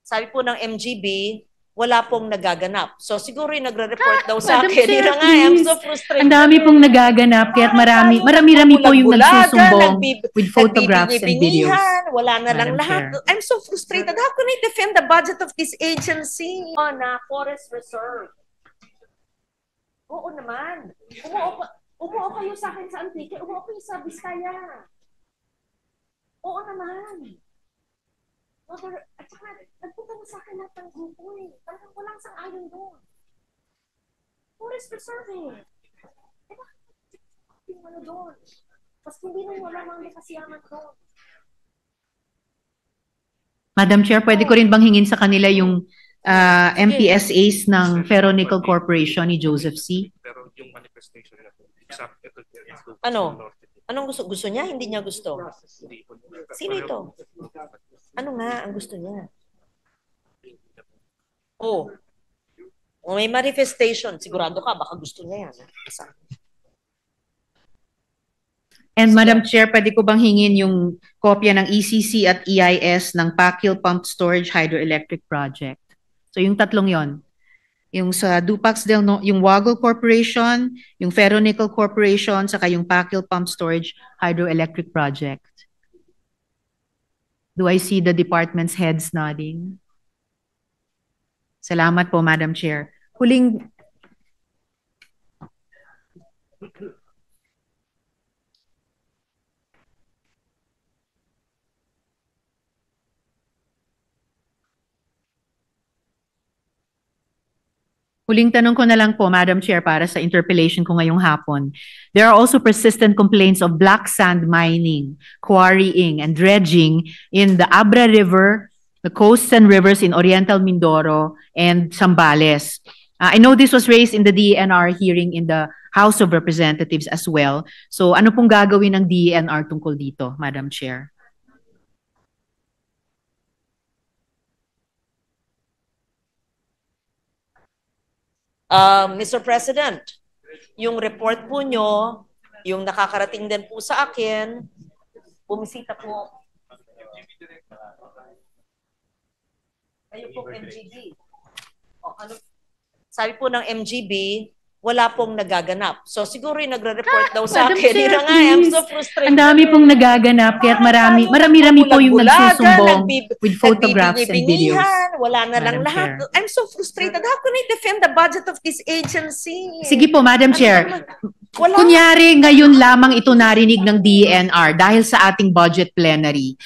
Sabi po ng MGB, wala pong nagaganap. So siguro yung nagre-report daw sa Madam akin. Chair, Yun na nga, I'm please. so frustrated. Ang dami pong nagaganap, kaya't marami-rami po yung nagsusumbong with photographs and videos. Wala na lang Madam lahat. Chair. I'm so frustrated. How can I defend the budget of this agency? Na Forest Reserve. Oo naman. Umuo kayo sa akin sa Antique. Umuo kayo sa Vizcaya. Oo naman. At saka, nagpunta na sa akin lahat ng grupo eh. Talagang walang sang-ayon doon. Forest Reserve eh. Eh bakit yung ano doon? Mas hindi na wala mga kasiyaman doon. Madam Chair, pwede ko rin bang hingin sa kanila yung MPSAs ng Ferronickel Corporation ni Joseph C? Pero yung manifestation na po, ano? Anong gusto niya? Hindi niya gusto. Sino ito? Ano nga ang gusto niya? Oh. May manifestation. Sigurado ka, baka gusto niya yan. And Madam Chair, pwede ko bang hingin yung kopya ng ECC at EIS ng Pakil Pumped Storage Hydroelectric Project? So yung tatlong yon. Yung sa Dupax del No, yung Waggle Corporation, yung Ferronickel Corporation, saka yung Pakil Pumped Storage Hydroelectric Project. Do I see the department's heads nodding? Salamat po, Madam Chair. Huling tanong ko na lang po, Madam Chair, para sa interpellation ko ngayong hapon. There are also persistent complaints of black sand mining, quarrying, and dredging in the Abra River, the coasts and rivers in Oriental Mindoro, and Zambales. I know this was raised in the DENR hearing in the House of Representatives as well. So ano pong gagawin ng DENR tungkol dito, Madam Chair? Mr. President, yung report po nyo, yung nakakarating din po sa akin, bumisita po. Kayo po MGB. Ano? Sabi po ng MGB, wala pong nagaganap. So siguro yung nagre-report daw sa akin. Chair, Yun na nga, I'm so frustrated. Ang dami pong nagaganap, kaya't marami-rami po yung nagsusumbong with photographs and videos. Wala na lang Madam lahat. Chair. I'm so frustrated. How can I defend the budget of this agency? Sige po, Madam Chair. Wala. Kunyari, ngayon lamang ito narinig ng DENR dahil sa ating budget plenary.